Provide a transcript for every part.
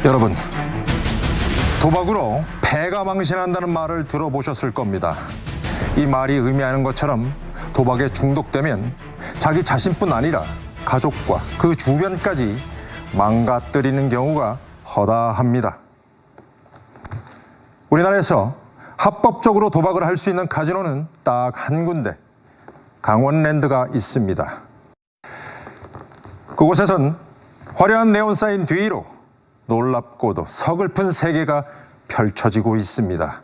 여러분, 도박으로 패가 망신한다는 말을 들어보셨을 겁니다. 이 말이 의미하는 것처럼 도박에 중독되면 자기 자신뿐 아니라 가족과 그 주변까지 망가뜨리는 경우가 허다합니다. 우리나라에서 합법적으로 도박을 할 수 있는 카지노는 딱 한 군데, 강원랜드가 있습니다. 그곳에선 화려한 네온 사인 뒤로 놀랍고도 서글픈 세계가 펼쳐지고 있습니다.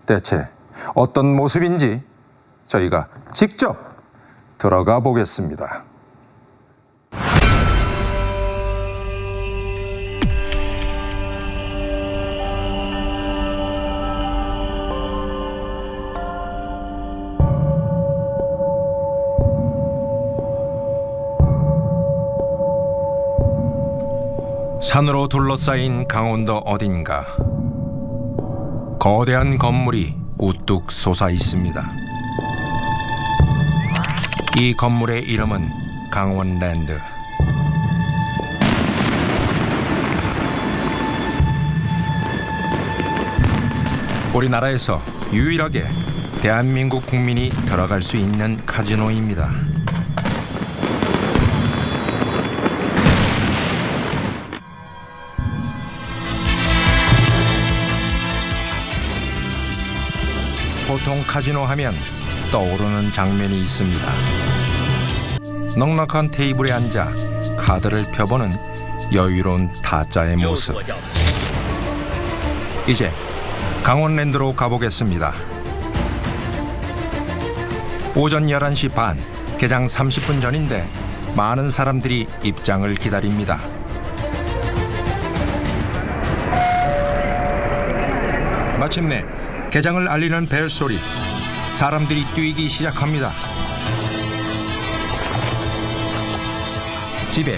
대체 어떤 모습인지 저희가 직접 들어가 보겠습니다. 산으로 둘러싸인 강원도 어딘가 거대한 건물이 우뚝 솟아 있습니다. 이 건물의 이름은 강원랜드. 우리나라에서 유일하게 대한민국 국민이 들어갈 수 있는 카지노입니다. 보통 카지노 하면 떠오르는 장면이 있습니다. 넉넉한 테이블에 앉아 카드를 펴보는 여유로운 타짜의 모습. 이제 강원랜드로 가보겠습니다. 오전 11시 반, 개장 30분 전인데 많은 사람들이 입장을 기다립니다. 마침내 개장을 알리는 벨소리, 사람들이 뛰기 시작합니다. 집에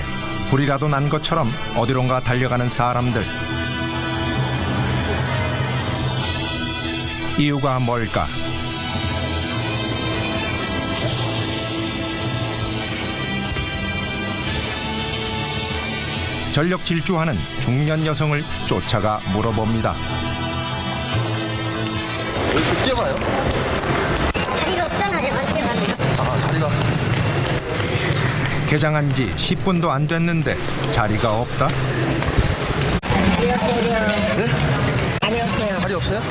불이라도 난 것처럼 어디론가 달려가는 사람들. 이유가 뭘까? 전력 질주하는 중년 여성을 쫓아가 물어봅니다. 왜 늦게 와요? 자리가 없잖아요. 어떻게 가면. 아, 자리가. 개장한 지 10분도 안 됐는데 자리가 없다? 자리 없어요. 네? 자리 없어요. 자리 없어요?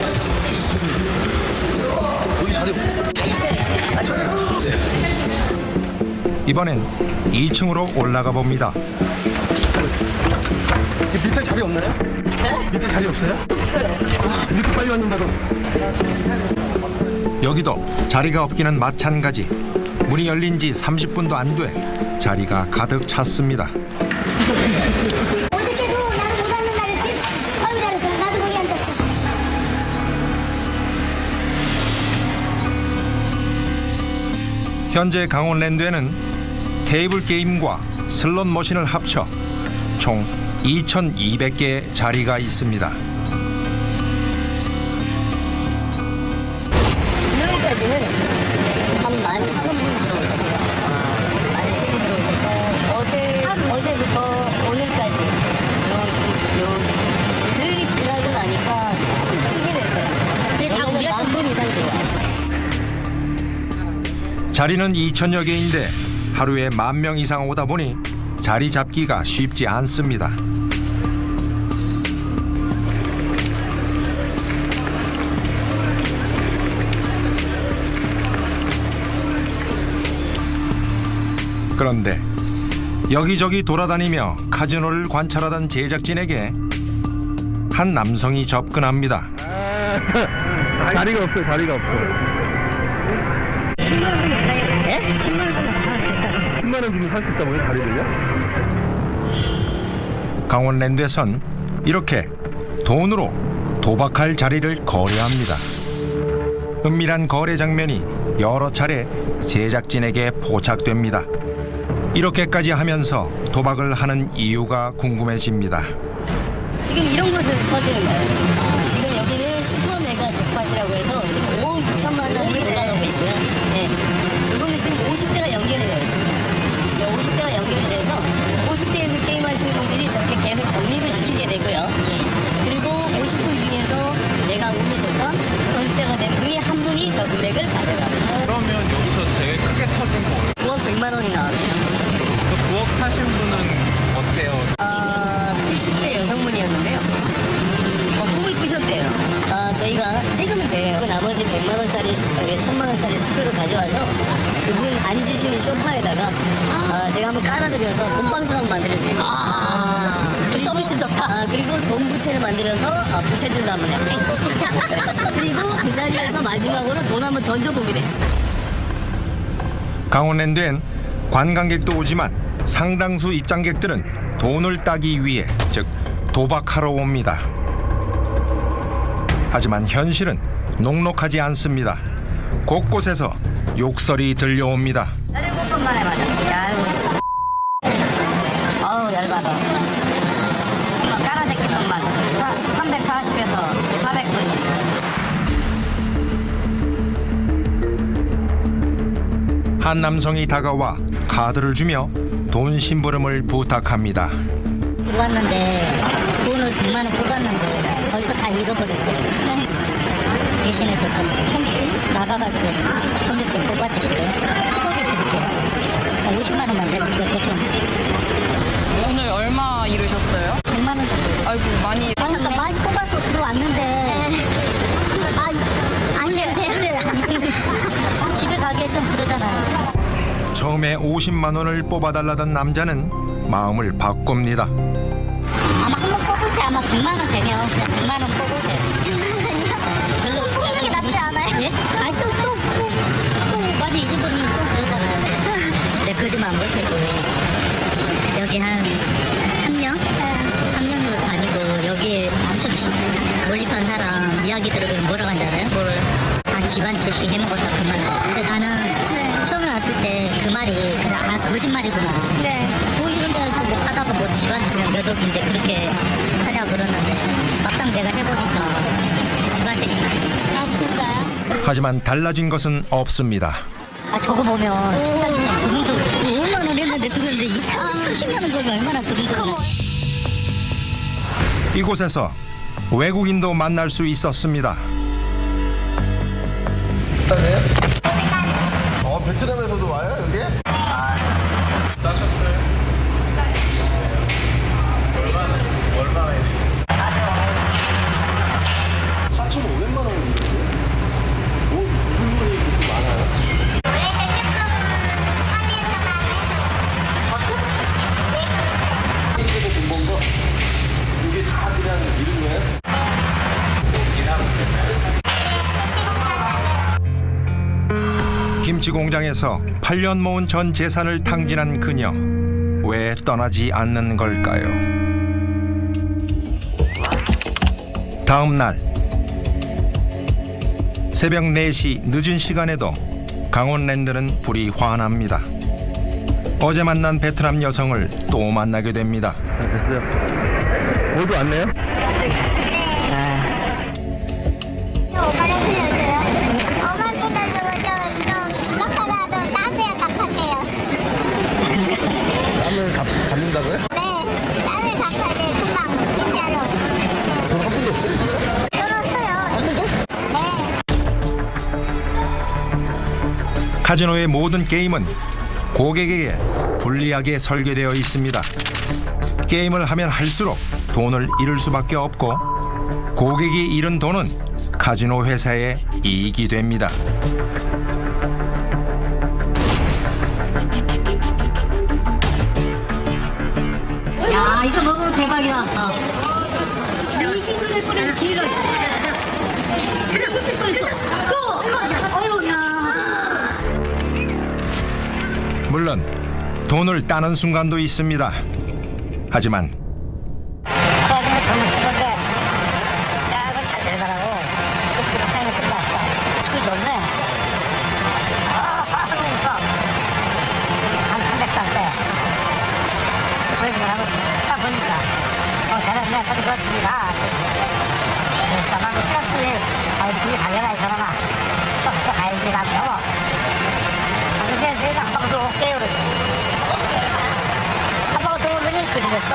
여기 자리 없어요. 아, 자리 없어요. 이번엔 2층으로 올라가 봅니다. 밑에 자리 없나요? 네? 밑에 자리 없어요? 이렇게 빨리 왔는데도. 여기도 자리가 없기는 마찬가지. 문이 열린 지 30분도 안 돼 자리가 가득 찼습니다. 어저께도 나도 못 앉는다 그랬지? 아유 잘했어. 나도 거기 앉았어. 현재 강원랜드에는 테이블 게임과 슬롯 머신을 합쳐 총 2,200개의 자리가 있습니다. 금요일까지는 한 12,000분 들어오셨고요. 12,000분 들어오셨고 어제부터 오늘까지 들어오신 금요일이 지나고 나니까 조금 충분했어요. 다 우리 10,000분 이상 들어와요. 자리는 2,000여 개인데 하루에 10,000명 이상 오다 보니 자리 잡기가 쉽지 않습니다. 그런데 여기저기 돌아다니며 카지노를 관찰하던 제작진에게 한 남성이 접근합니다. 자리가 없어요, 자리가 없어요. 10만 원 주면 살 수 있다고요, 자리를요? 강원랜드에선 이렇게 돈으로 도박할 자리를 거래합니다. 은밀한 거래 장면이 여러 차례 제작진에게 포착됩니다. 이렇게까지 하면서 도박을 하는 이유가 궁금해집니다. 지금 이런 곳에서 터지는 거예요. 지금 여기는 슈퍼 메가 잭팟이라고 해서 지금 5억 6천만 원이 올라가고 있고요. 네. 이거는 지금 50대가 연결이 되어 있습니다. 50대가 연결이 돼서 50대에서 게임하시는 분들이 저렇게 계속 정리 다시 저 금액을 가져갑니다. 그러면 여기서 제일 크게 터진 거 9억 100만 원이 나왔네요. 그 9억 타신 분은 어때요? 70대 여성분이었는데요. 꿈을 꾸셨대요. 저희가 세금은 제외하고 나머지 100만 원짜리, 1000만 원짜리 스표를 가져와서 그분 앉으시는 소파에다가 제가 한번 깔아드려서 돈방석 한번 만들어주세요. 서비스 좋다. 그리고 돈 부채를 만들어서 부채질도 한번 해보고 그리고 그 자리에서 마지막으로 돈 한번 던져보게 됐어요. 강원랜드엔 관광객도 오지만 상당수 입장객들은 돈을 따기 위해, 즉 도박하러 옵니다. 하지만 현실은 녹록하지 않습니다. 곳곳에서 욕설이 들려옵니다. 7번만 해봐요. 어우 열받아. 깔아대기 돈만 340에서 400분. 한 남성이 다가와 카드를 주며 돈 심부름을 부탁합니다. 들어왔는데 돈을 100만 원 뽑았는데 벌써 다 잃어버렸대요. 대신에 그 돈 나가가지고 돈을 좀 뽑아주시고요. 10억에 드릴게요. 50만 원만 내주세요. 오늘 얼마 잃으셨어요? 100만 원 정도. 아이고 많이 그러니까 많이 뽑아서 들어왔는데 안녕하세요. 집에 가기에 좀 그러잖아요. 처음에 50만 원을 뽑아달라던 남자는 마음을 바꿉니다. 아마 한 번 뽑을 때 아마 100만 원 되면 그냥 100만 원 뽑으세요. 별로 뽑는 게 낫지 않아요? 예? 아니 또 많이 잊어버리면 또 그러잖아요. 네, 거짓말 못했고 여기 한 3년? 3년도 다니고 여기에 엄청 몰입한 사람 이야기 들으면 뭐라고 한잖아요? 뭐를? 집안 채식 해먹었다 그 말. 근데 나는 처음에 왔을 때 그 말이 그냥 거짓말이구나. 뭐 이런 데서 뭐 하다가 뭐 집안 채식 몇 억인데 그렇게 하냐고 그러는데 막상 내가 해보니까 집안 채식. 진짜요? 하지만 달라진 것은 없습니다. 저거 보면 신사님 그분도 5만 원 했는데 그런데 30만 원 벌면 얼마나 드문거. 이곳에서 외국인도 만날 수 있었습니다. 베트남에서도 와요 여기? 김치 공장에서 8년 모은 전 재산을 탕진한 그녀. 왜 떠나지 않는 걸까요? 다음 날 새벽 4시 늦은 시간에도 강원랜드는 불이 환합니다. 어제 만난 베트남 여성을 또 만나게 됩니다. 모두 왔네요? 오빠를 불러줘요. 엄마 불러주고 좀 막하라도 따세요, 갚아세요. 땀을 갚는다고요? 네, 땀을 갚아야 돼, 금방, 진짜로. 돈 한 푼도 없어요 진짜? 돈 없어요. 한 푼도? 네. 카지노의 모든 게임은 고객에게 불리하게 설계되어 있습니다. 게임을 하면 할수록 돈을 잃을 수밖에 없고 고객이 잃은 돈은 카지노 회사의 이익이 됩니다. 야 이거 먹으면 대박이다. 20분에 끓여서 길어. 그냥 쑥 끓였어. 어휴 야. 물론 돈을 따는 순간도 있습니다. 하지만 아버지는 젊은 친구인데 약을 잘 되더라고. 타임이 끝났어. 그 좋네. 웃어. 한 300단대. 그래서 하고 딱 보니까 잘했네. 빨리 그렇습니다. 그러니까 나도 생각중에 집이 달려라 이 사람아. 또 가야지 나도. 그래서 내가 한 바퀴 더 올게요. 한 바퀴 더 오더니 그지 됐어.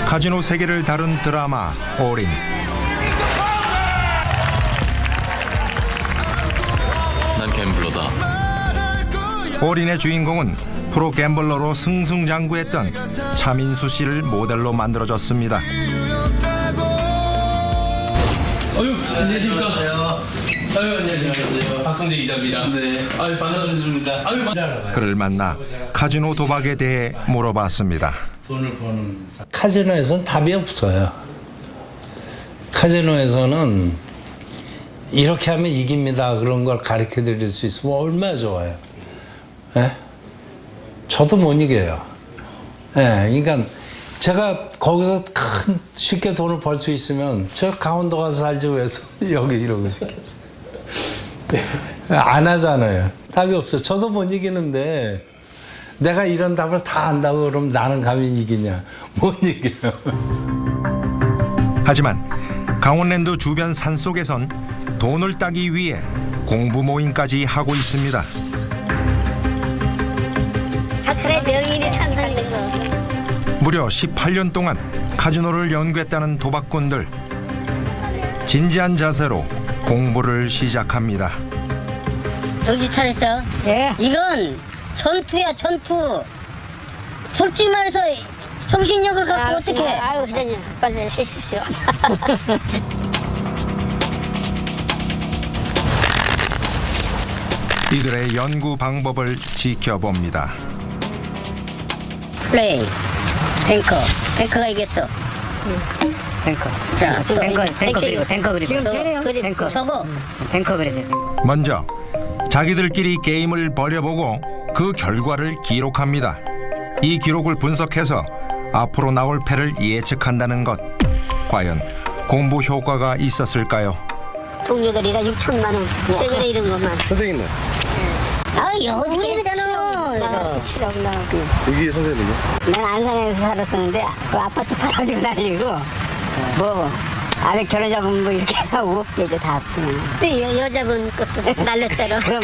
카지노 세계를 다룬 드라마 올인. 올인의 주인공은 프로 갬블러로 승승장구했던 차민수 씨를 모델로 만들어줬습니다. 아유, 안녕하십니까. 아유, 안녕하십니까. 박성재 기자입니다. 네. 아유, 반갑습니다. 아유, 그를 만나 카지노 도박에 대해 물어봤습니다. 카지노에서는 답이 없어요. 카지노에서는 이렇게 하면 이깁니다. 그런 걸 가르쳐 드릴 수 있으면 얼마나 좋아요. 예? 저도 못 이겨요. 예, 그러니까 제가 거기서 쉽게 돈을 벌 수 있으면 저 강원도 가서 살지 왜서 여기 이러고 있겠어요. 안 하잖아요. 답이 없어. 저도 못 이기는데 내가 이런 답을 다 안다고 그러면 나는 감히 이기냐? 못 이겨요. 하지만 강원랜드 주변 산속에선 돈을 따기 위해 공부 모임까지 하고 있습니다. 다 그래 명인이 탄생된 거. 무려 18년 동안 카지노를 연구했다는 도박꾼들. 진지한 자세로 공부를 시작합니다. 정신 차렸어. 예. 이건 전투야 전투. 솔직히 말해서 정신력을 갖고 어떻게? 아유 회장님 빨리 해주십시오. 이들의 연구 방법을 지켜봅니다. 플레이. 뱅커가 이겼어. 뱅커. 자, 뱅커 그리고. 지금 뱅커. 저거. 뱅커 그리세요. 먼저 자기들끼리 게임을 벌여보고 그 결과를 기록합니다. 이 기록을 분석해서 앞으로 나올 패를 예측한다는 것. 과연 공부 효과가 있었을까요? 동료들이라 6천만 원. 최근에 이런 것만. 선생님은? 아 우리는 치러. 치러 나오고. 여기 선생님은요? 난 안산에서 살았었는데 그 아파트 팔아주고 다니고 뭐 아들 결혼 잡으면 뭐 이렇게 해서 5억 개죠 다 합치면. 근데 여자분 것도 날렸잖아. 그럼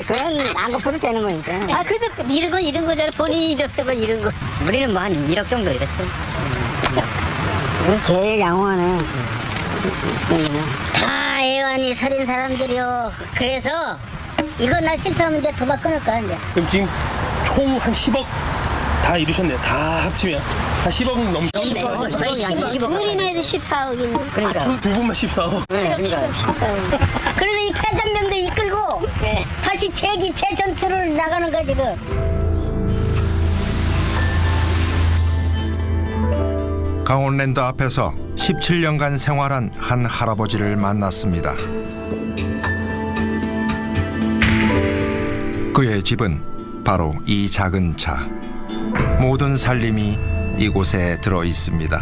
그건 안 갚아도 되는 거니까. 아 그래도 이런 거잖아. 본인이 이랬으면 이런 거. 우리는 뭐 한 1억 정도 이랬죠. 그래서 제일 양호하네. 다 애완이 살인 사람들이요. 그래서 이거 나 실패하면 이제 도박 끊을 거야 이제. 그럼 지금 총 한 10억 다 이루셨네요. 다 합치면 한 10억 넘죠? 우리는 14억인데. 그러니까. 두 분만 14억. 그래서 이 패잔명도 이끌고 다시 재전투를 나가는 거야 지금. 강원랜드 앞에서 17년간 생활한 한 할아버지를 만났습니다. 그의 집은 바로 이 작은 차. 모든 살림이 이곳에 들어 있습니다.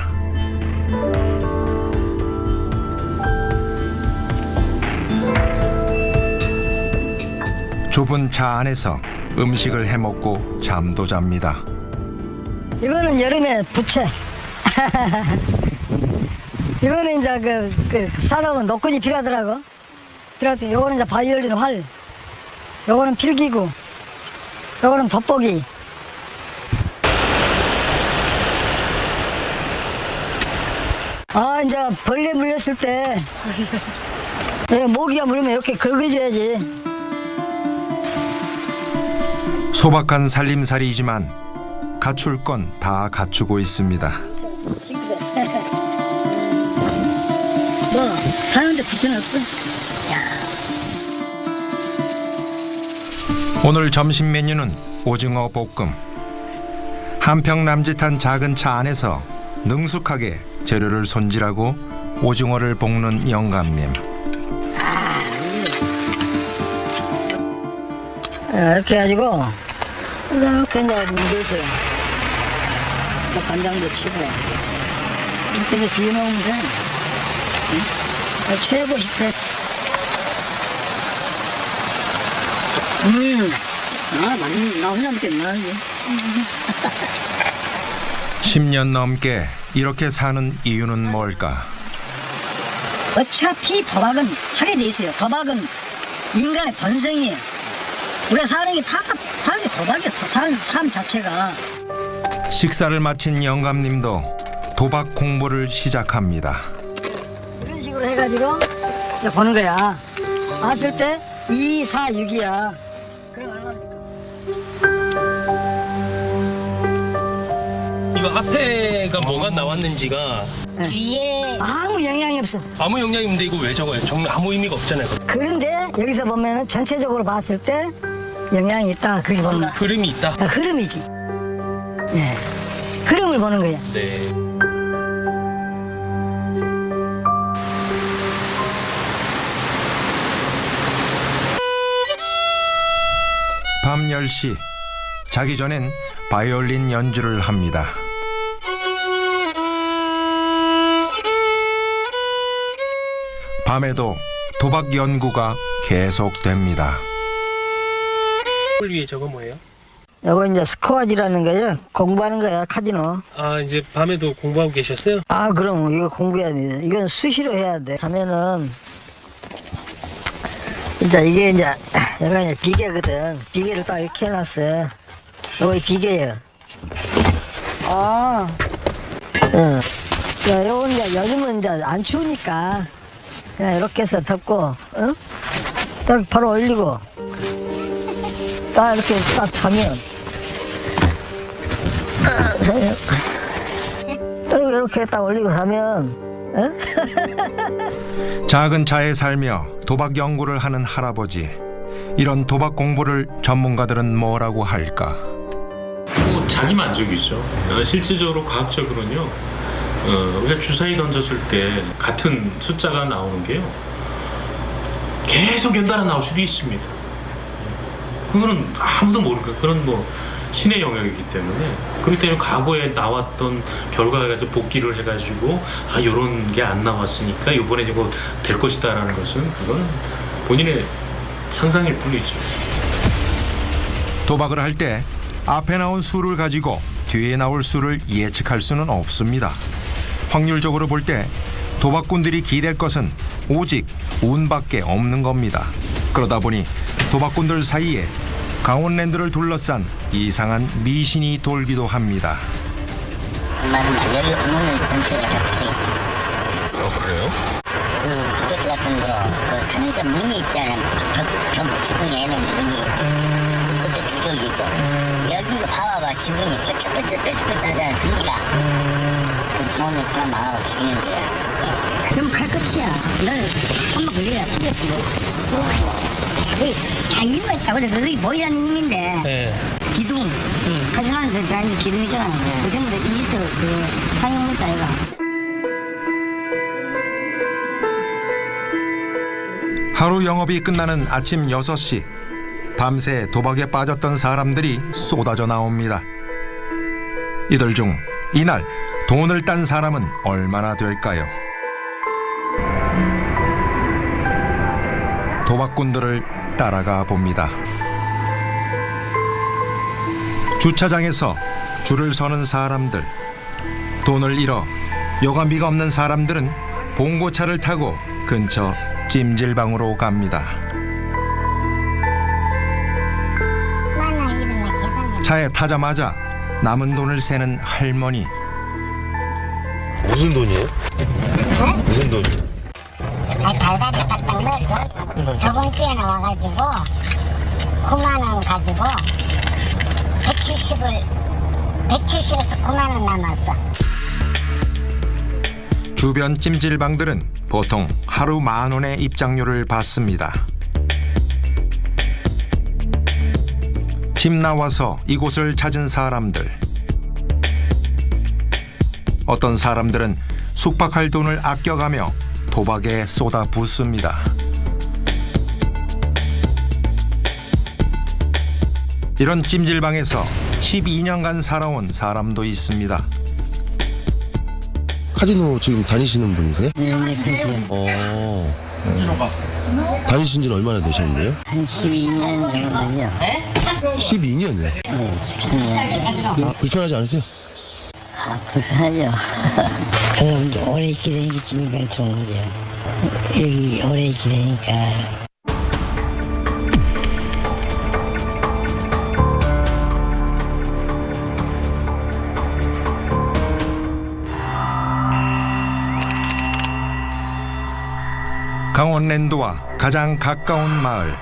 좁은 차 안에서 음식을 해먹고 잠도 잡니다. 이거는 여름에 부채. 이거는 이제 그 사람은 노끈이 필요하더라고. 그래서 요거는 이제 바이올린 활. 요거는 필기구. 요거는 돋보기. 아 이제 벌레 물렸을 때 모기가 물면 이렇게 긁어줘야지. 소박한 살림살이지만 갖출 건 다 갖추고 있습니다. 뭐 사는데 불편 없어? 오늘 점심 메뉴는 오징어 볶음. 한평 남짓한 작은 차 안에서 능숙하게 재료를 손질하고 오징어를 볶는 영감님. 이렇게 해가지고 이렇게 이제 물에서 간장도 치고 이렇게 해서 비벼 먹으면 돼. 응? 최고 식사. 나 혼자 먹겠나 이게. 10년 넘게 이렇게 사는 이유는 뭘까? 어차피 도박은 하게 돼 있어요. 도박은 인간의 본성이에요. 우리가 사는 게 다 사는 게 도박이야. 사는 삶 자체가. 식사를 마친 영감님도 도박 공부를 시작합니다. 이런 식으로 해가지고 이제 보는 거야. 왔을 때 2, 4, 6이야. 그럼 얼마입니까? 앞에가 뭐가 나왔는지가 뒤에 아무 영향이 없어. 아무 영향이 없는데 이거 왜 적어요? 정말 아무 의미가 없잖아요. 그런데 여기서 보면은 전체적으로 봤을 때 영향이 있다. 그렇게 보면 흐름이 있다. 흐름이지. 네. 흐름을 보는 거야. 네. 밤 10시 자기 전엔 바이올린 연주를 합니다. 밤에도 도박 연구가 계속됩니다. 홀 위에 저거 뭐예요? 요거 이제 스코어지라는 거예요. 공부하는 거야, 카지노. 아 이제 밤에도 공부하고 계셨어요? 아, 그럼 이거 공부해야 돼. 이건 수시로 해야 돼. 하면은 이제 이게 이제 여기가 이제 비계거든. 비계를 딱 이렇게 해놨어요. 요거 비계예요. 아, 응. 야, 요건 이제 요즘은 이제 안 추우니까 그냥 이렇게 해서 덮고, 응? 딱 바로 올리고 딱 이렇게 딱 자면. 이렇게 딱 올리고 사면, 응? 작은 차에 살며 도박 연구를 하는 할아버지. 이런 도박 공부를 전문가들은 뭐라고 할까? 뭐 자기 만족이죠. 실질적으로 과학적으로는요. 우리가 주사위 던졌을 때 같은 숫자가 나오는 게요. 계속 연달아 나올 수도 있습니다. 그거는 아무도 모르니까 그런 뭐 신의 영역이기 때문에 그렇기 때문에 과거에 나왔던 결과를 가지고 복기를 해가지고 아 요런 게 안 나왔으니까 이번에 이거 될 것이다라는 것은 그거는 본인의 상상일 뿐이죠. 도박을 할 때 앞에 나온 수를 가지고 뒤에 나올 수를 예측할 수는 없습니다. 확률적으로 볼 때 도박꾼들이 기댈 것은 오직 운밖에 없는 겁니다. 그러다 보니 도박꾼들 사이에 강원랜드를 둘러싼 이상한 미신이 돌기도 합니다. 엄마는 막 열을 구멍을 전체가 다 붙여있어요. 그래요? 그 컴퓨터 같은 거, 그 상점 문이 있잖아요. 벽 기둥에는 문이. 그것도 부족이고. 여기 거 봐봐봐. 지붕이 뾰족뾰족하잖아, 전기가. 그 강원도 사람 나가고 죽이는 거야. 좀 칼 끝이야. 너는 한번 걸려야 틀렸지 뭐. 다 이유가 있다. 그래, 그게 보이라는 힘인데. 네. 기둥. 가져가는 그 아니 기둥이잖아. 그 전부 다 이집트 그 상형 문자애가. 하루 영업이 끝나는 아침 6시. 밤새 도박에 빠졌던 사람들이 쏟아져 나옵니다. 이들 중 이날 돈을 딴 사람은 얼마나 될까요? 도박꾼들을 따라가 봅니다. 주차장에서 줄을 서는 사람들, 돈을 잃어 여가미가 없는 사람들은 봉고차를 타고 근처 찜질방으로 갑니다. 차에 타자마자 남은 돈을 세는 할머니. 무슨 돈이에요? 무슨 돈? 달달이 딱딱 넣었죠. 저번 주에 나와가지고 9만 원 가지고 170에서 9만 원 남았어. 주변 찜질방들은 보통 하루 10,000원의 입장료를 받습니다. 집 나와서 이곳을 찾은 사람들. 어떤 사람들은 숙박할 돈을 아껴가며 도박에 쏟아붓습니다. 이런 찜질방에서 12년간 살아온 사람도 있습니다. 카지노 지금 다니시는 분이세요? 네. 다니신 지는 얼마나 되셨는데요? 한 12년 정도요. 12년이요? 네. 불편하지 않으세요? 불편하죠. 그럼 오래 있게 되니까 찜질방 좋은 거죠. 여기 오래 있게 되니까. 강원랜드와 가장 가까운 마을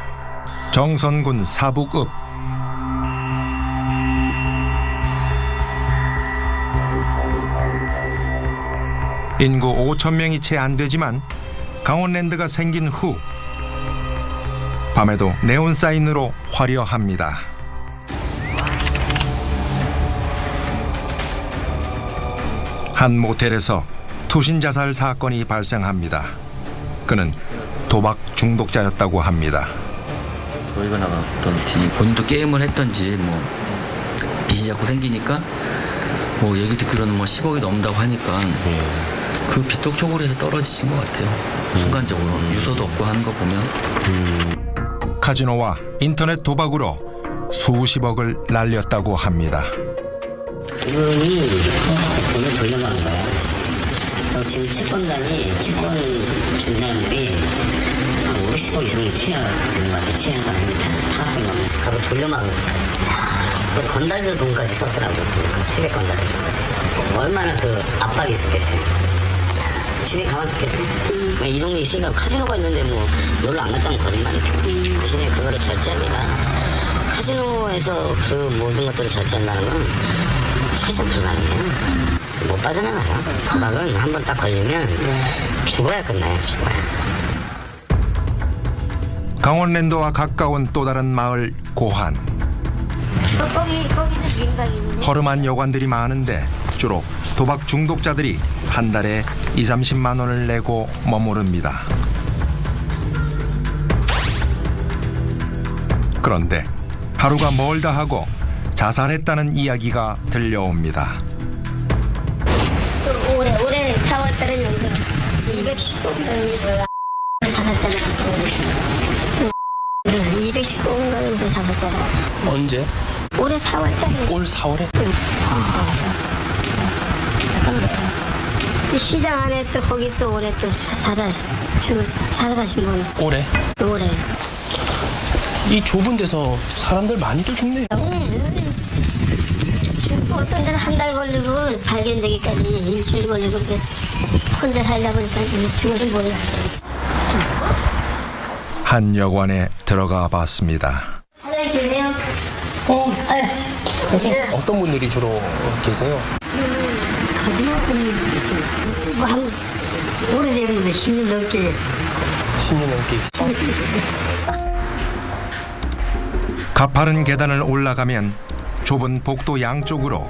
정선군 사북읍. 인구 5천 명이 채 안 되지만 강원랜드가 생긴 후 밤에도 네온 사인으로 화려합니다. 한 모텔에서 투신 자살 사건이 발생합니다. 그는 도박 중독자였다고 합니다. 저희가 나갔던 팀이 본인도 게임을 했던지 뭐 빚이 자꾸 생기니까 뭐 얘기 듣기로는 뭐 10억이 넘는다고 하니까 그 빚도 쪽으로 해서 떨어지신 것 같아요. 순간적으로 유도도 없고 하는 거 보면. 카지노와 인터넷 도박으로 수십억을 날렸다고 합니다. 이분이 돈을 돌려간 거야. 지금 채권단이 채권 준 사람들이 한 50억 이상을 채야 되는 것 같아. 채야가 아닙니다. 파악된 겁니다. 그거 돌려막은 거야. 건달들 돈까지 썼더라고. 세계 건달들 돈까지. 얼마나 그 압박이 있었겠어요. 주변에 가만뒀겠어? 이 동네 있으니까 카지노가 있는데 뭐 놀러 안 갔다면 거짓말이죠. 대신에 그거를 절제하기가 카지노에서 그 모든 것들을 절제한다는 건 사실상 불가능해요. 못 빠져나가요. 도박은 한 번 딱 걸리면 죽어야 끝나요. 죽어야. 강원랜드와 가까운 또 다른 마을 고한. 거기서 민박이 있는데. 허름한 여관들이 많은데 주로 도박 중독자들이 한 달에 20-30만 원을 내고 머무릅니다. 그런데 하루가 멀다 하고 자살했다는 이야기가 들려옵니다. 올해 4월달에 여기서 219명 자살자가 219명 여기서 자살자가. 언제? 올해 4월달에. 올 4월에? 잠깐만. 이 시장 안에 또 거기서 올해 또 자살하신 분. 올해? 올해. 이 좁은 데서 사람들 많이들 죽네요. 어떤 데는 한 달 걸리고 발견되기까지 일주일 걸리고 혼자 살다 보니까 죽어서 몰라. 한 여관에 들어가 봤습니다. 사장님 계세요? 계세요? 어떤 분들이 주로 계세요? 가지마 손님 계세요. 뭐한 오래된 분도 10년 넘게. 10년 넘게. 가파른 계단을 올라가면 좁은 복도 양쪽으로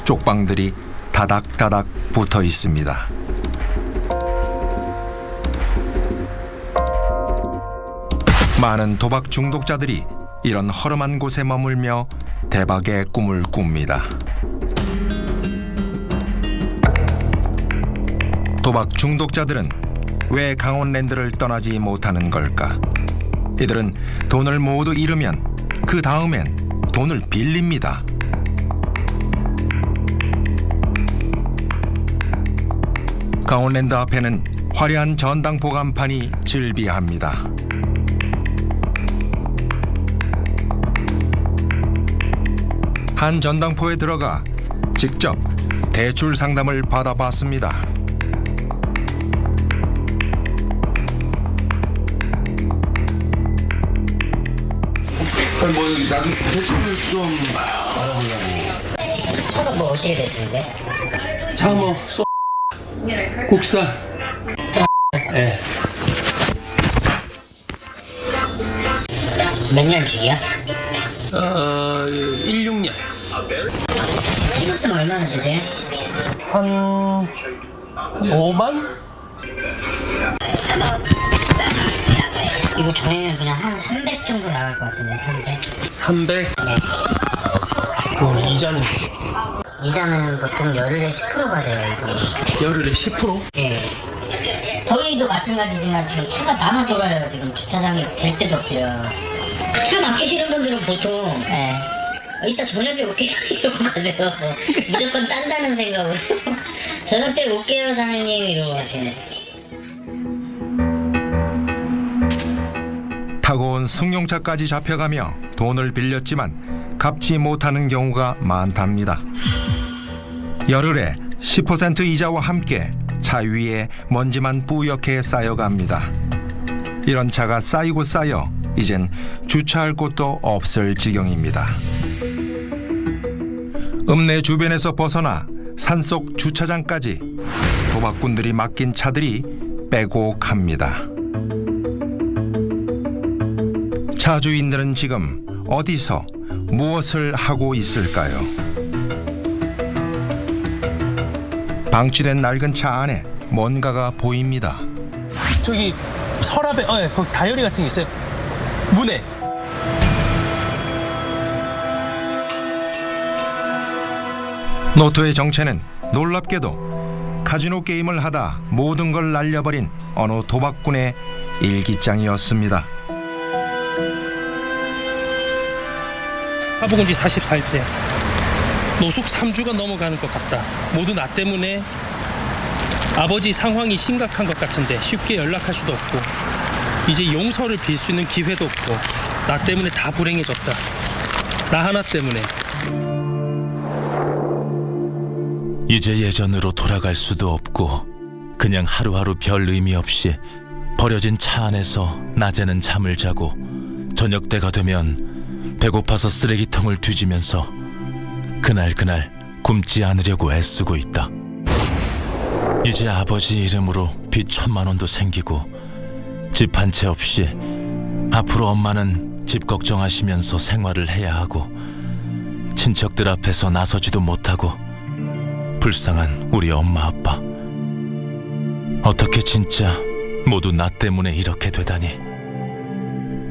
쪽방들이 다닥다닥 붙어 있습니다. 많은 도박 중독자들이 이런 허름한 곳에 머물며 대박의 꿈을 꿉니다. 도박 중독자들은 왜 강원랜드를 떠나지 못하는 걸까? 이들은 돈을 모두 잃으면 그 다음엔 돈을 빌립니다. 강원랜드 앞에는 화려한 전당포 간판이 즐비합니다. 한 전당포에 들어가 직접 대출 상담을 받아봤습니다. 뭐 나도 대출을 좀 알아보려고. 차가 뭐 어떻게 되시는데? 자, 뭐 국산. 예. 몇 년씩이야? 16년. 키로수는 얼마나 되세요? 한 5만? 이거 저희는 그냥 한 300 정도 나갈 것 같은데. 300? 300? 네. 이자는? 이자는 보통 열흘에 10% 받아요. 이 돈이. 열흘에 10%? 예. 저희도 마찬가지지만 지금 차가 남아 돌아요. 지금 주차장이 될 데도 없어요. 차 맡기시는 분들은 보통 이따 저녁에 올게요 이러고 가세요. 무조건 딴다는 생각으로 저녁 때 올게요 사장님 이러고 가세요. 타고 온 승용차까지 잡혀가며 돈을 빌렸지만 갚지 못하는 경우가 많답니다. 열흘에 10% 이자와 함께 차 위에 먼지만 뿌옇게 쌓여갑니다. 이런 차가 쌓이고 쌓여 이젠 주차할 곳도 없을 지경입니다. 읍내 주변에서 벗어나 산속 주차장까지 도박꾼들이 맡긴 차들이 빼곡합니다. 차 주인들은 지금 어디서 무엇을 하고 있을까요? 방치된 낡은 차 안에 뭔가가 보입니다. 저기 서랍에 거기 다이어리 같은 게 있어요. 문에. 노트의 정체는 놀랍게도 카지노 게임을 하다 모든 걸 날려버린 어느 도박꾼의 일기장이었습니다. 하복은 지 44일째. 노숙 3주가 넘어가는 것 같다. 모두 나 때문에 아버지 상황이 심각한 것 같은데 쉽게 연락할 수도 없고 이제 용서를 빌 수 있는 기회도 없고 나 때문에 다 불행해졌다. 나 하나 때문에. 이제 예전으로 돌아갈 수도 없고 그냥 하루하루 별 의미 없이 버려진 차 안에서 낮에는 잠을 자고 저녁 때가 되면 배고파서 쓰레기통을 뒤지면서 그날 굶지 않으려고 애쓰고 있다. 이제 아버지 이름으로 빚 1,000만 원도 생기고 집 한 채 없이 앞으로 엄마는 집 걱정하시면서 생활을 해야 하고 친척들 앞에서 나서지도 못하고 불쌍한 우리 엄마 아빠. 어떻게 진짜 모두 나 때문에 이렇게 되다니.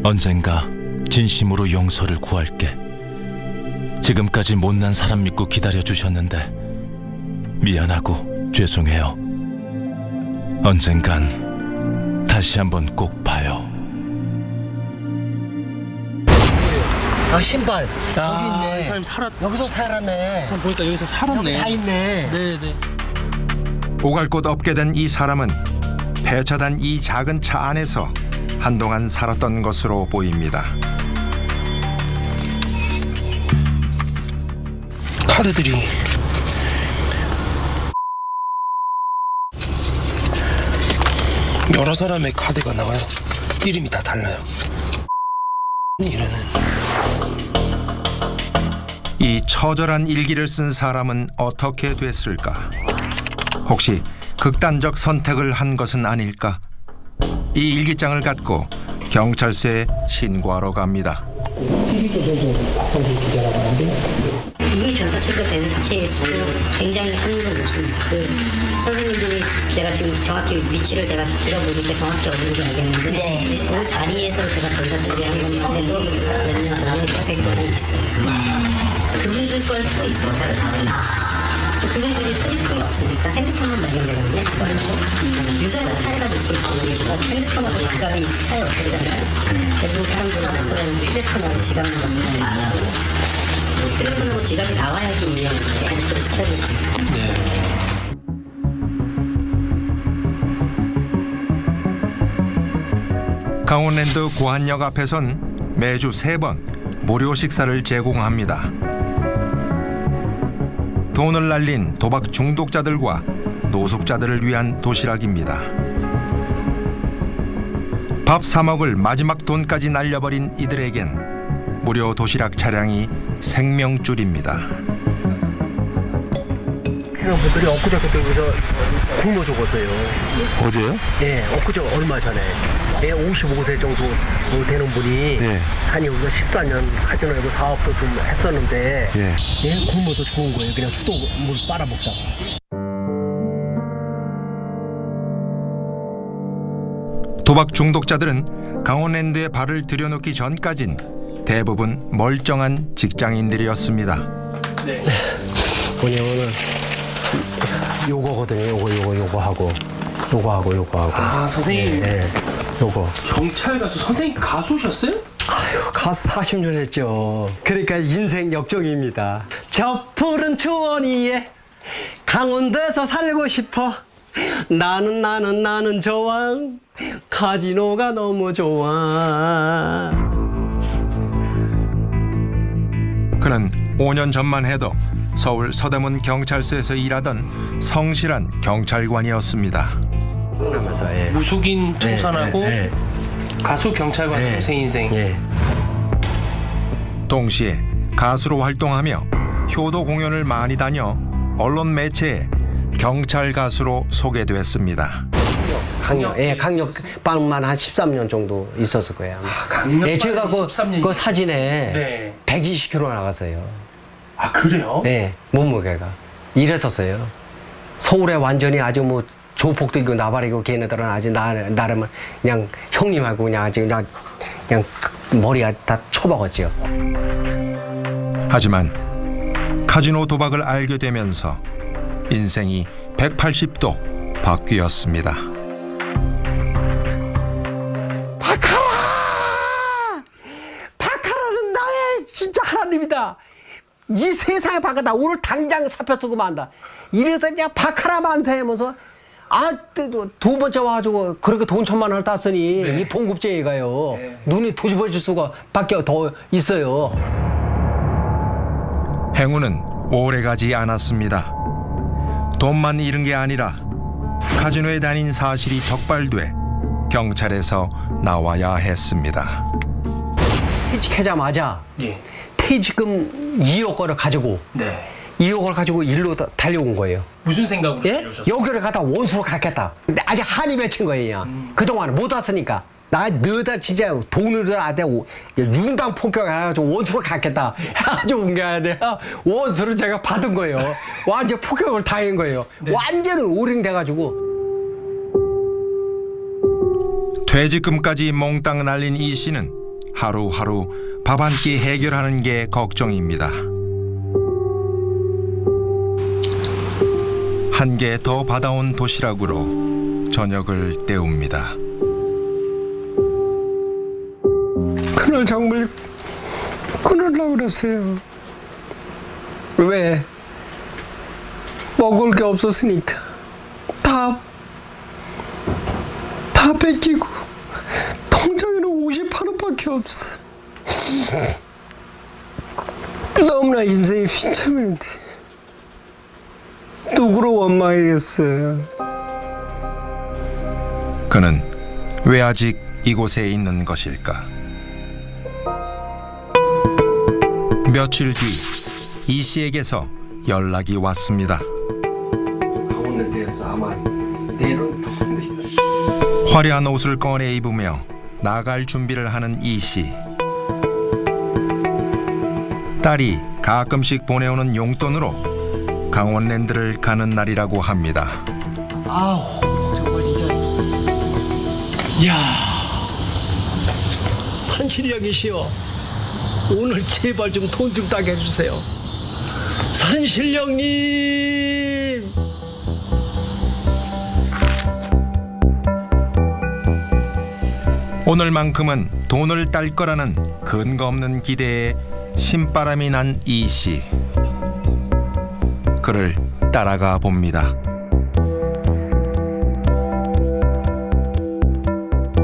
언젠가 진심으로 용서를 구할게. 지금까지 못난 사람 믿고 기다려주셨는데 미안하고 죄송해요. 언젠간 다시 한번 꼭 봐요. 아, 신발. 여기 있네. 이 사람이 살았. 여기서 살았네. 사람 보니까 여기서 살았네. 여기 다 있네. 네네. 오갈 곳 없게 된 이 사람은 폐차된 이 작은 차 안에서 한동안 살았던 것으로 보입니다. 카드들이 여러 사람의 카드가 나와요. 이름이 다 달라요. 이래는 이 처절한 일기를 쓴 사람은 어떻게 됐을까? 혹시 극단적 선택을 한 것은 아닐까? 이 일기장을 갖고 경찰서에 신고하러 갑니다. 이미 변사 취급되는 자체의 수는 굉장히 한도 높습니다. 선생님들이 내가 지금 정확히 위치를 제가 들어보니까 정확히 어딘지 알겠는데 그 자리에서 제가 변사 처리한 것만 해도 몇 년 전에 수색 건이 있어요. 그분들 걸 수도 있어요. 그분들이 소지품이 없으니까 핸드폰만 발견되거든요. 지갑은 유서가 차이가 높고 있으니까 핸드폰하고 지갑이 차이 없잖아요. 대부분 사람들은 휴대폰하고 지갑만 갖고 많아요. 휴대폰하고 지갑이 나와야지 이제 가족들을 찾아줄 수 있어요. 강원랜드 고한역 앞에선 매주 3번 무료 식사를 제공합니다. 돈을 날린 도박 중독자들과 노숙자들을 위한 도시락입니다. 밥 사 먹을 마지막 돈까지 날려버린 이들에겐 무료 도시락 차량이 생명줄입니다. 분들이 엊그저께 여기서 굶어 죽었어요. 어디요? 예, 엊그저 얼마 전에. 예, 55세 정도 되는 분이 아니 우리가 14년 카지노하고 사업도 좀 했었는데 예, 굶어서 죽은 거예요. 그냥 수돗물 빨아먹다가. 도박 중독자들은 강원랜드에 발을 들여놓기 전까진 대부분 멀쩡한 직장인들이었습니다. 네. 뭐냐면은 요거거든요. 요거 하고 아, 선생님. 네, 요거. 경찰 가수 선생님 가수셨어요? 아유, 가수 40년 했죠. 그러니까 인생 역정입니다. 저 푸른 초원 위에 강원도에서 살고 싶어. 나는 좋아. 카지노가 너무 좋아. 그는 5년 전만 해도 서울 서대문 경찰서에서 일하던 성실한 경찰관이었습니다. 무속인 청산하고 가수 경찰관 선생 인생. 동시에 가수로 활동하며 효도 공연을 많이 다녀 언론 매체에 경찰 가수로 소개됐습니다. 강력반만 한 13년 정도 있었을 거예요. 강력반이 제가 13년 그 사진에 네. 120kg 나갔어요. 아 그래요? 네, 몸무게가 이랬었어요. 서울에 완전히 아주 뭐 조폭도 있고 나발이고 걔네들은 아주 나름은 그냥 형님하고 그냥 아주 그냥 머리가 다 쳐박았죠. 하지만 카지노 도박을 알게 되면서 인생이 180도 바뀌었습니다. 바카라는 나의 진짜 하나님이다. 이 세상에 바카라 오늘 당장 사표 쓰고 만다. 이래서 그냥 바카라 만세하면서 두 번째 와가지고 그렇게 돈 1,000만 원을 땄으니 이 봉급쟁이가요. 눈이 뒤집어질 수가 밖에 더 있어요. 행운은 오래가지 않았습니다. 돈만 잃은 게 아니라 카지노에 다닌 사실이 적발돼 경찰에서 나와야 했습니다. 퇴직하자마자 퇴직금 2억 원을 가지고 2억을 가지고 일로 달려온 거예요. 무슨 생각으로 예? 달려오셨어요? 여기를 갖다 원수로 갔겠다. 근데 아직 한이 맺힌 거예요. 그동안 못 왔으니까. 나 너다 진짜 돈을 안 대고 윤당 폭격을 해가지고 원수로 갔겠다. 해가지고 온 게 아니라 원수를 제가 받은 거예요. 완전 폭격을 당한 거예요. 완전히 오링돼가지고. 퇴직금까지 몽땅 날린 이 씨는 하루하루 밥 한 끼 해결하는 게 걱정입니다. 한 개 더 받아온 도시락으로 저녁을 때웁니다. 그날 정말 끊으려고 그랬어요. 왜? 먹을 게 없었으니까. 다 뺏기고 통장에는 58원밖에 없어. 너무나 인생이 비참한데 누구로 원망하겠어요. 그는 왜 아직 이곳에 있는 것일까? 며칠 뒤 이 씨에게서 연락이 왔습니다. 강원도에서 아마 내일은 화려한 옷을 꺼내 입으며 나갈 준비를 하는 이 씨. 딸이 가끔씩 보내오는 용돈으로 강원랜드를 가는 날이라고 합니다. 아우 정말 진짜. 이야 산실이 형이시여 오늘 제발 좀 돈 좀 따게 해주세요. 산신령님. 오늘만큼은 돈을 딸 거라는 근거 없는 기대에 신바람이 난 이 씨. 그를 따라가 봅니다.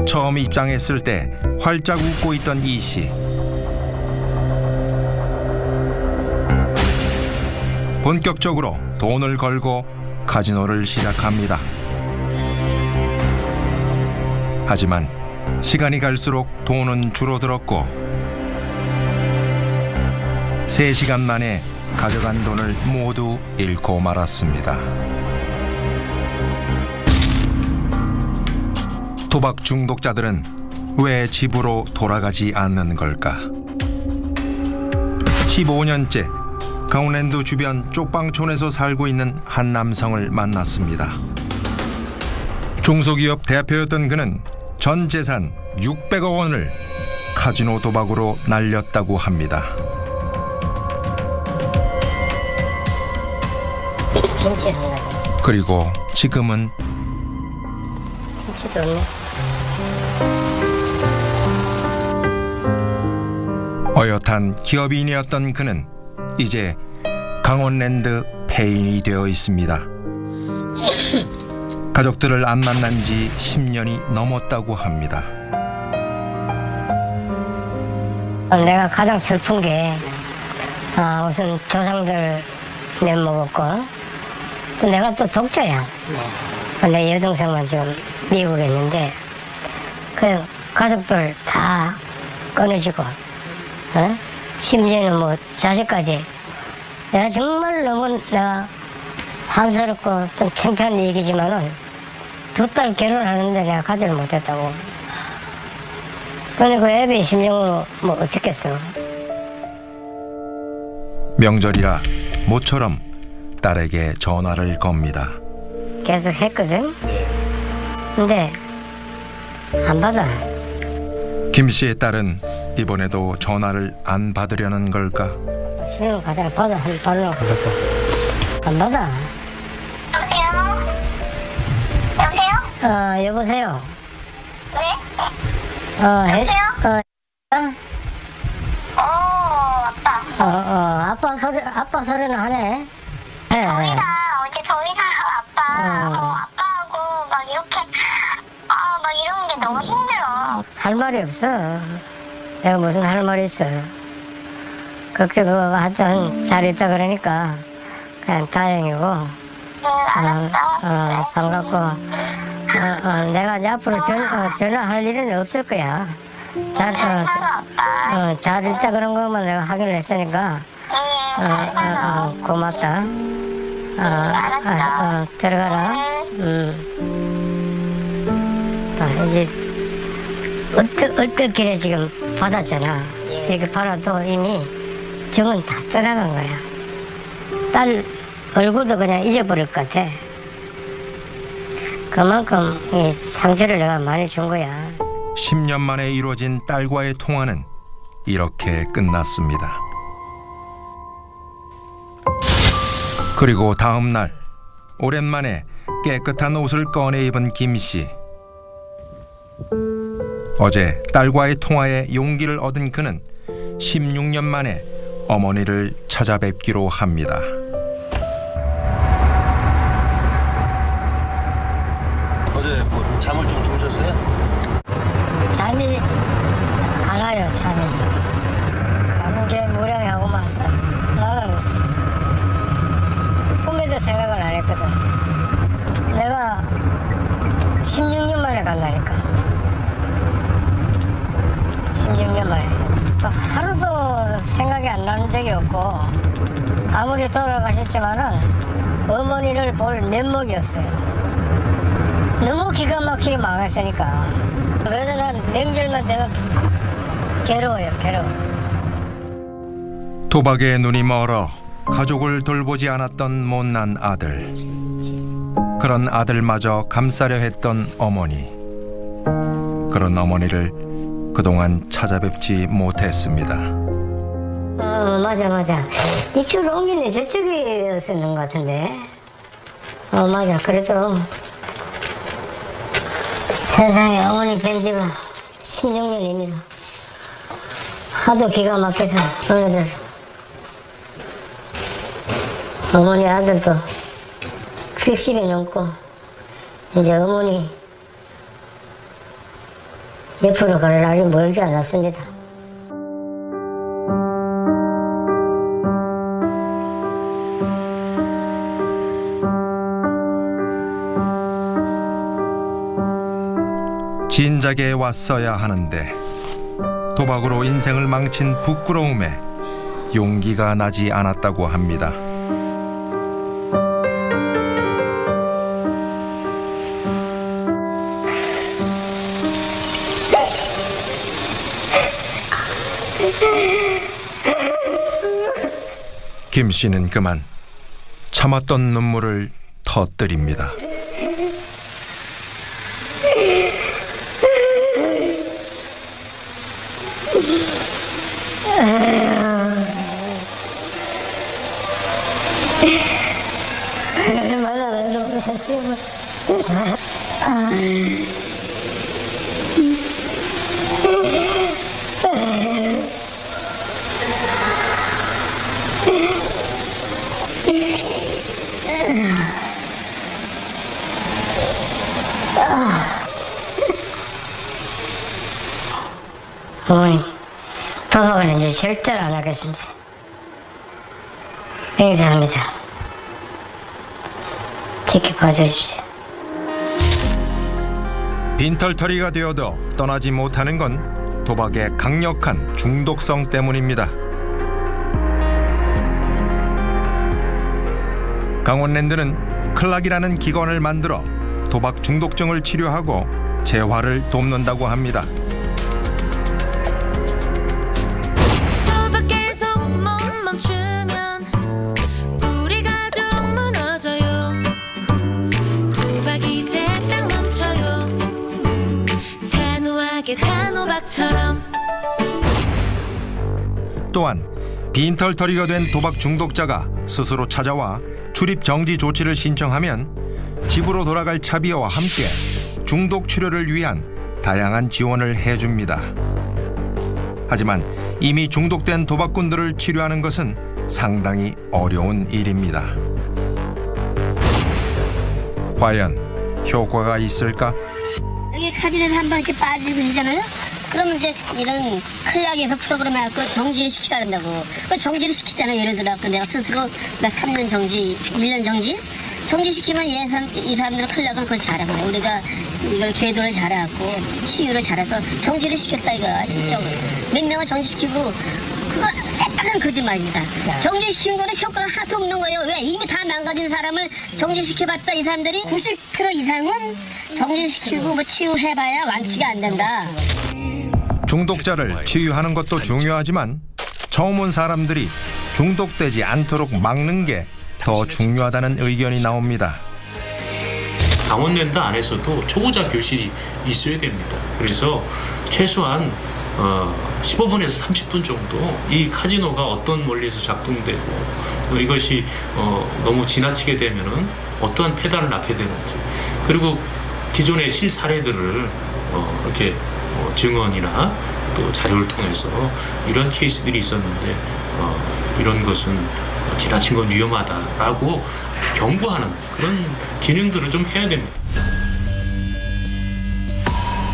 처음 입장했을 때 활짝 웃고 있던 이 씨. 본격적으로 돈을 걸고 카지노를 시작합니다. 하지만 시간이 갈수록 돈은 줄어들었고 3시간 만에 가져간 돈을 모두 잃고 말았습니다. 도박 중독자들은 왜 집으로 돌아가지 않는 걸까? 15년째 강원랜드 주변 쪽방촌에서 살고 있는 한 남성을 만났습니다. 중소기업 대표였던 그는 전 재산 600억 원을 카지노 도박으로 날렸다고 합니다. 그리고 지금은 김치도 없네. 어엿한 기업인이었던 그는 이제 강원랜드 폐인이 되어 있습니다. 가족들을 안 만난 지 10년이 넘었다고 합니다. 내가 가장 슬픈 게 우선 조상들 맺먹었고 또 내가 또 독자야. 내 여동생만 지금 미국에 있는데 그 가족들 다 끊어지고 심지어는 뭐 자식까지 내가 정말 너무 내가 한스럽고 좀 창피한 얘기지만은 2딸 결혼하는데 내가 가지를 못했다고. 그러니 그 애비 심정으로 뭐 어떻겠어. 명절이라 모처럼 딸에게 전화를 겁니다. 계속 했거든. 근데 안 받아. 김 씨의 딸은 이번에도 전화를 안 받으려는 걸까? 신경 가자. 받아. 한번 받으려고. 안 받아. 여보세요? 여보세요? 네? 여보세요? 아빠 소리는 하네. 저희가 어제 아빠하고 막 이렇게 막 이런 게 너무 힘들어. 할 말이 없어. 내가 무슨 할 말이 있어. 걱정하고 하여튼 잘 있다 그러니까 그냥 다행이고. 반갑고. 내가 이제 앞으로 전화할 일은 없을 거야. 잘 있다 그런 것만 내가 확인을 했으니까. 고맙다. 들어가라. 이제 어떻게 지금 받았잖아. 이렇게 받아도 이미 정은 다 떠나간 거야. 딸 얼굴도 그냥 잊어버릴 것 같아. 그만큼 이 상처를 내가 많이 준 거야. 10년 만에 이루어진 딸과의 통화는 이렇게 끝났습니다. 그리고 다음 날 오랜만에 깨끗한 옷을 꺼내 입은 김 씨. 어제 딸과의 통화에 용기를 얻은 그는 16년 만에 어머니를 찾아뵙기로 합니다. 어제 뭐 잠을 좀 주무셨어요? 잠이 안 와요. 잠이. 가는 게 무량하고만. 나는 꿈에도 생각을 안 했거든. 내가 16년 만에 간다니까. 16년 만에. 하루도 생각이 안 나는 적이 없고, 아무리 돌아가셨지만은 어머니를 볼 면목이 없어요. 너무 기가 막히게 망했으니까. 그래서 난 명절만 되면 괴로워요. 도박에 눈이 멀어 가족을 돌보지 않았던 못난 아들. 그런 아들마저 감싸려 했던 어머니. 그런 어머니를 그동안 찾아뵙지 못했습니다. 맞아. 이쪽으로 옮기는 저쪽이었는 것 같은데. 맞아. 그래도 세상에 어머니 뵌 지가 16년입니다. 하도 기가 막혀서 어느덧 어머니 아들도 70이 넘고 이제 어머니 옆으로 갈 날이 멀지 않았습니다. 진작에 왔어야 하는데 도박으로 인생을 망친 부끄러움에 용기가 나지 않았다고 합니다. 김 씨는 그만 참았던 눈물을 터뜨립니다. 어머니, 도박은 이제 절대로 안 하겠습니다. 맹세합니다. 지켜봐 주십시오. 빈털터리가 되어도 떠나지 못하는 건 도박의 강력한 중독성 때문입니다. 강원랜드는 클락이라는 기관을 만들어 도박 중독증을 치료하고 재활을 돕는다고 합니다. 도박 계속 못 멈추면 우리 가족 무너져요. 도박 이제 딱 멈춰요. 단호하게 단호박처럼. 또한 빈털터리가 된 도박 중독자가 스스로 찾아와 출입 정지 조치를 신청하면 집으로 돌아갈 차비와 함께 중독 치료를 위한 다양한 지원을 해줍니다. 하지만 이미 중독된 도박꾼들을 치료하는 것은 상당히 어려운 일입니다. 과연 효과가 있을까? 여기 카지노에서 한번 이렇게 빠지고 되잖아요. 그러면 이제 이런 클락에서 프로그램 해갖고 정지를 시키라 한다고. 그 정지를 시키잖아요. 예를 들어 내가 스스로 나 3년 정지, 1년 정지? 정지시키면 이 사람들은 클락은 그걸 잘하고 우리가 이걸 궤도를 잘해갖고 치유를 잘해서 정지를 시켰다 이거야. 실적으로. 몇 명을 정지시키고 그거 새빨간 거짓말입니다. 정지시킨 거는 효과가 하나도 없는 거예요. 왜? 이미 다 망가진 사람을 정지시켜봤자 이 사람들이 90% 이상은 정지시키고 뭐 치유해봐야 완치가 안 된다. 중독자를 치유하는 것도 중요하지만 처음 온 사람들이 중독되지 않도록 막는 게 더 중요하다는 의견이 나옵니다. 강원랜드 안에서도 초보자 교실이 있어야 됩니다. 그래서 최소한 15분에서 30분 정도 이 카지노가 어떤 원리에서 작동되고 또 이것이 너무 지나치게 되면은 어떠한 페달을 낳게 되는지 그리고 기존의 실사례들을 이렇게 증언이나 또 자료를 통해서 이런 케이스들이 있었는데 이런 것은 지나친 건 위험하다라고 경고하는 그런 기능들을 좀 해야 됩니다.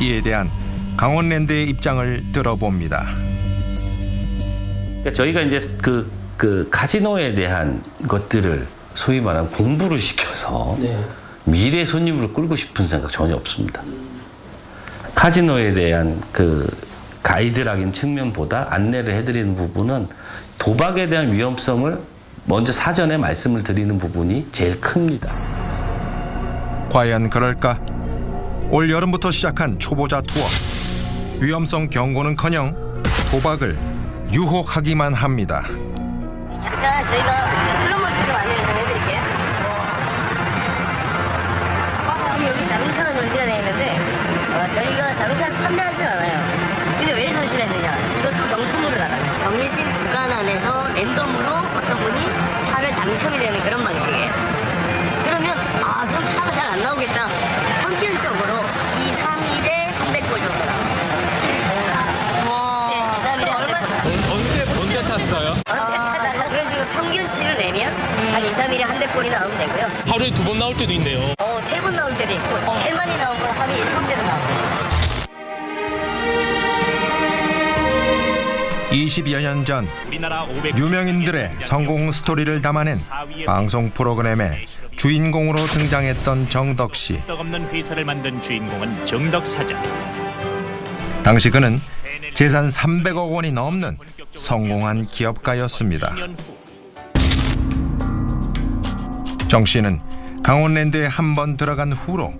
이에 대한 강원랜드의 입장을 들어봅니다. 그러니까 저희가 이제 그 카지노에 대한 것들을 소위 말하는 공부를 시켜서 미래 손님으로 끌고 싶은 생각 전혀 없습니다. 카지노에 대한 그 가이드라는 측면보다 안내를 해드리는 부분은 도박에 대한 위험성을 먼저 사전에 말씀을 드리는 부분이 제일 큽니다. 과연 그럴까? 올 여름부터 시작한 초보자 투어. 위험성 경고는커녕 도박을 유혹하기만 합니다. 일단 저희가 슬로모션 좀 안내를 좀 해드릴게요. 여기 자동차가 전시가 되어 있는데 저희가 자동차를 판매하진 않아요. 근데 왜 전시를 했느냐? 이것도 경품으로 나가요. 정해진 구간 안에서 랜덤으로 어떤 분이 차를 당첨이 되는 그런 방식이에요. 그러면 그럼 차가 잘 안 나오겠다. 평균적으로 2, 3일에 한 대 꼴 정도 나와요. 네, 2, 3일에 한 대 꼴. 언제 탔어요? 그런 식으로 평균치를 내면 한 2, 3일에 한 대 꼴이 나오면 되고요. 하루에 2번 나올 때도 있네요. 3번 나올 때도 있고 제일 많이 나온 건 하루에 7대도 나오고 20여 년 전 유명인들의 성공 스토리를 담아낸 방송 프로그램에 주인공으로 등장했던 정덕 씨. 없는 회사를 만든 주인공은 정덕 사장. 당시 그는 재산 300억 원이 넘는 성공한 기업가였습니다. 정 씨는 강원랜드에 한 번 들어간 후로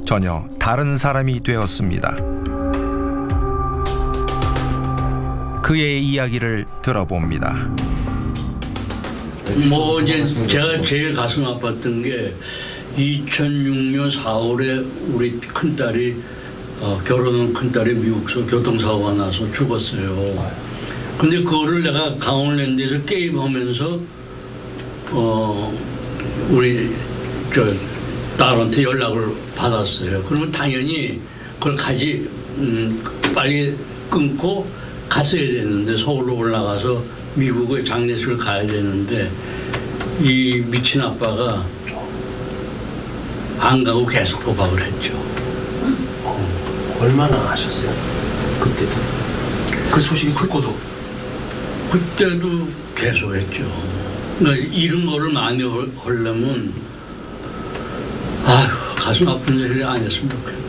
전혀 다른 사람이 되었습니다. 그의 이야기를 들어봅니다. 뭐 이제 제가 제일 가슴 아팠던 게 2006년 4월에 우리 큰딸이 결혼한 큰딸이 미국에서 교통사고가 나서 죽었어요. 근데 그거를 내가 강원랜드에서 게임하면서 우리 저 딸한테 연락을 받았어요. 그러면 당연히 그걸 빨리 끊고 갔어야 되는데 서울로 올라가서 미국에 장례식을 가야 되는데 이 미친 아빠가 안 가고 계속 도박을 했죠. 얼마나 하셨어요? 그때도 그 소식이 듣고도 그때도 계속 했죠. 그러니까 이런 거를 많이 하려면 가슴 아픈 일을 안 했으면 좋겠네.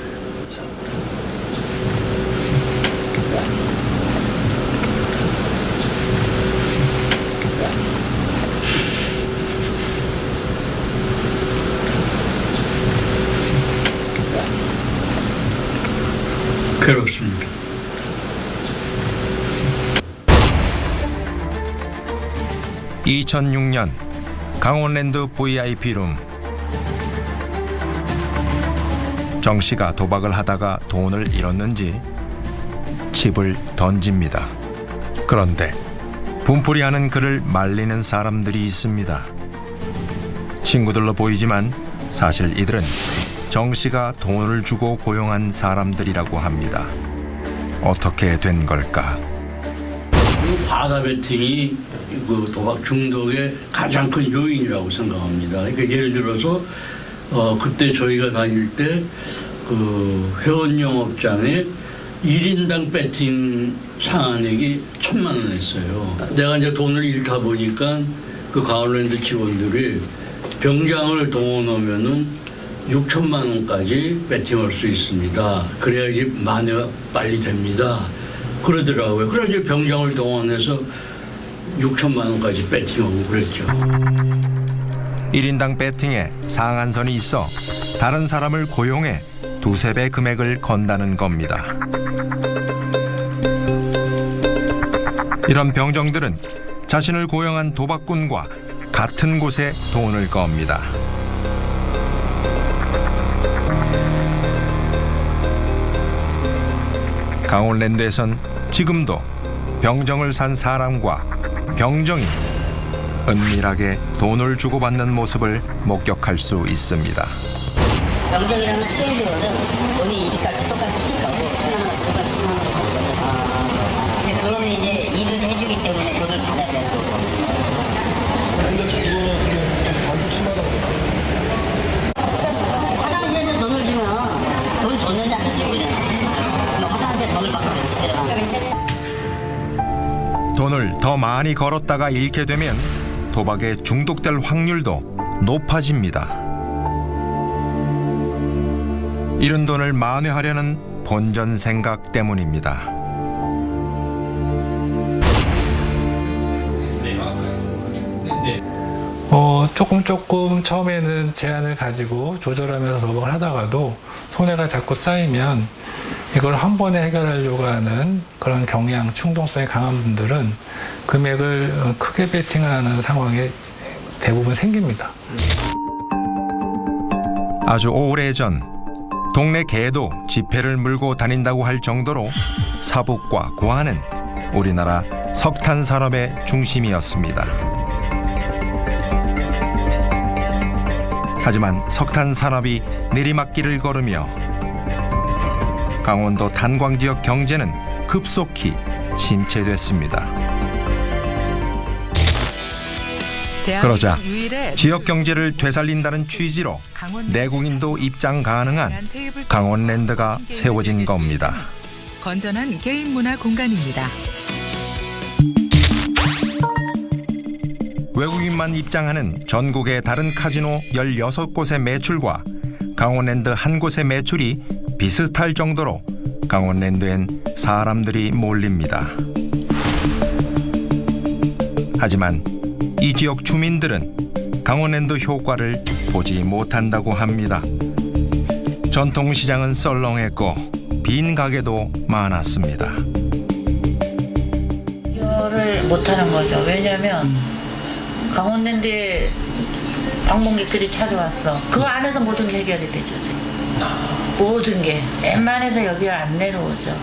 괴롭습니다. (2006년) 강원랜드 VIP룸. 정 씨가 도박을 하다가 돈을 잃었는지 칩을 던집니다. 그런데 분풀이하는 그를 말리는 사람들이 있습니다. 친구들로 보이지만 사실 이들은 정 씨가 돈을 주고 고용한 사람들이라고 합니다. 어떻게 된 걸까? 바다 베팅이 그 도박 중독의 가장 큰 요인이라고 생각합니다. 그러니까 예를 들어서 그때 저희가 다닐 때 그 회원 영업장에 1인당 배팅 상한액이 1,000만 원 했어요. 내가 이제 돈을 잃다 보니까 그 강원랜드 직원들이 병장을 동원하면은 6천만 원까지 배팅할 수 있습니다. 그래야지 만회가 빨리 됩니다. 그러더라고요. 그래서 이제 병장을 동원해서 6천만 원까지 배팅하고 그랬죠. 1인당 배팅에 상한선이 있어 다른 사람을 고용해 두세 배 금액을 건다는 겁니다. 이런 병정들은 자신을 고용한 도박꾼과 같은 곳에 돈을 겁니다. 강원랜드에선 지금도 병정을 산 사람과 병정이 은밀하게 돈을 주고받는 모습을 목격할 수 있습니다. 병정이라면 트레이드거든. 돈이 20갈 때 똑같이 들어가고 10만 원 들어가고 10만 원 들어가고. 근데 그거는 이제 일을 해주기 때문에 돈을 받아야 되는 거고. 화장실에서 돈을 주면 돈 줬는지 안 줬는지 모르잖아. 화장실에 돈을 받고 같이 들어가. 돈을 더 많이 걸었다가 잃게 되면 도박에 중독될 확률도 높아집니다. 잃은 돈을 만회하려는 본전 생각 때문입니다. 조금 처음에는 제한을 가지고 조절하면서 도박을 하다가도 손해가 자꾸 쌓이면 이걸 한 번에 해결하려고 하는 그런 경향, 충동성이 강한 분들은 금액을 크게 베팅을 하는 상황이 대부분 생깁니다. 아주 오래전 동네 개도 지폐를 물고 다닌다고 할 정도로 사북과 고안은 우리나라 석탄 산업의 중심이었습니다. 하지만 석탄 산업이 내리막길을 걸으며 강원도 탄광 지역 경제는 급속히 침체됐습니다. 그러자 지역 경제를 되살린다는 취지로 내국인도 입장 가능한 강원랜드가 세워진 겁니다. 건전한 게임 문화 공간입니다. 외국인만 입장하는 전국의 다른 카지노 16곳의 매출과 강원랜드 한 곳의 매출이 비슷할 정도로 강원랜드엔 사람들이 몰립니다. 하지만 이 지역 주민들은 강원랜드 효과를 보지 못한다고 합니다. 전통시장은 썰렁했고 빈 가게도 많았습니다. 이거를 못하는 거죠. 왜냐면 강원랜드에 방문객들이 찾아왔어. 그 안에서 모든 게 해결이 되잖아요. 모든 게 웬만해서 여기 안 내려오죠.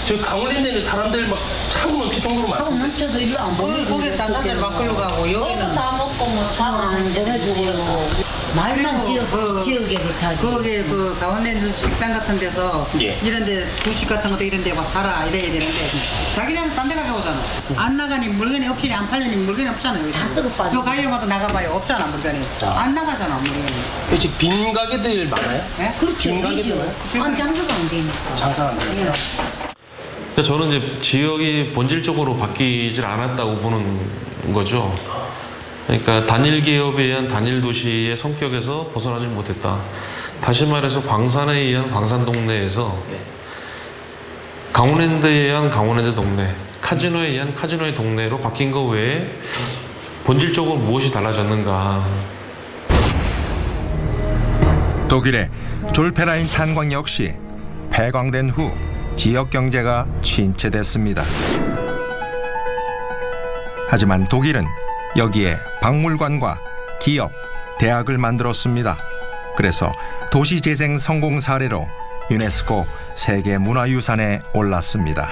저 강원랜드에 사람들 막 차고 넘칠 정도로 많아요. 차고 넘쳐도 일로 안 보내주고 거기 남자들 막 끌러 가고 여기서 다 먹고 뭐 차고 안 보내주고 말만 지역에 타지. 거기 그 강원랜드 식당 같은 데서 이런데 주식 같은 것도 이런데 막 사라 이래야 되는데 자기네는 딴 데 가서 오잖아. 안 나가니 물건이 없으니 안 팔리니 물건이 없잖아. 다 쓰고 빠져. 저 가게마다 나가봐요. 없잖아 물건이. 안 나가잖아 물건이. 그렇지 빈 가게들 많아요? 네? 그렇죠. 빈 가게들 많아요? 장사가 안 되니까. 장사가 안 되니까. 저는 이제 지역이 본질적으로 바뀌질 않았다고 보는 거죠. 그러니까 단일 기업에 의한 단일 도시의 성격에서 벗어나질 못했다. 다시 말해서 광산에 의한 광산 동네에서 강원랜드에 의한 강원랜드 동네, 카지노에 의한 카지노의 동네로 바뀐 것 외에 본질적으로 무엇이 달라졌는가. 독일의 졸페라인 탄광 역시 폐광된 후 지역 경제가 침체됐습니다. 하지만 독일은 여기에 박물관과 기업, 대학을 만들었습니다. 그래서 도시재생 성공 사례로 유네스코 세계문화유산에 올랐습니다.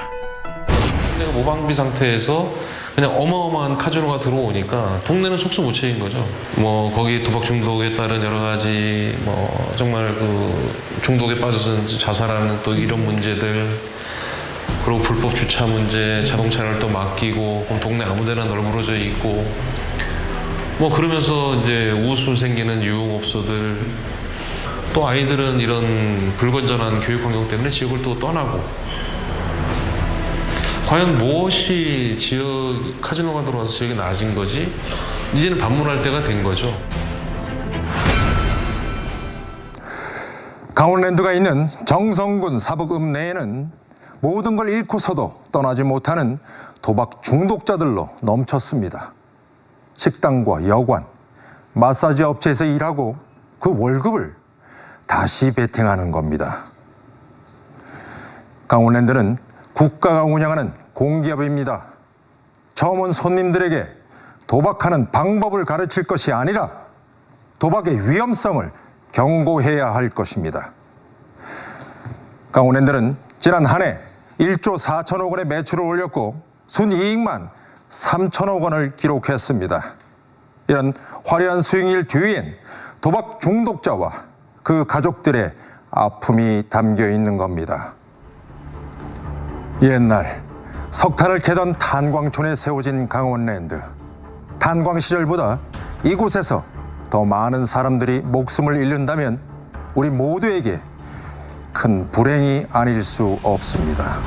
모방비 상태에서 그냥 어마어마한 카지노가 들어오니까 동네는 속수무책인 거죠. 뭐 거기 도박 중독에 따른 여러 가지 뭐 정말 그 중독에 빠져서 자살하는 또 이런 문제들, 그리고 불법 주차 문제, 자동차를 또 맡기고 그럼 동네 아무데나 널브러져 있고 뭐 그러면서 이제 우수 생기는 유흥업소들, 또 아이들은 이런 불건전한 교육 환경 때문에 지역을 또 떠나고, 과연 무엇이 지역 카지노가 들어와서 지역이 나아진 거지? 이제는 반문할 때가 된 거죠. 강원랜드가 있는 정성군 사북읍 내에는 모든 걸 잃고서도 떠나지 못하는 도박 중독자들로 넘쳤습니다. 식당과 여관, 마사지 업체에서 일하고 그 월급을 다시 베팅하는 겁니다. 강원랜드는 국가가 운영하는 공기업입니다. 처음 온 손님들에게 도박하는 방법을 가르칠 것이 아니라 도박의 위험성을 경고해야 할 것입니다. 강원랜드는 지난 한 해 1조 4천억 원의 매출을 올렸고 순이익만 3천억 원을 기록했습니다. 이런 화려한 수익일 뒤엔 도박 중독자와 그 가족들의 아픔이 담겨 있는 겁니다. 옛날 석탄을 캐던 탄광촌에 세워진 강원랜드. 탄광 시절보다 이곳에서 더 많은 사람들이 목숨을 잃는다면 우리 모두에게 큰 불행이 아닐 수 없습니다.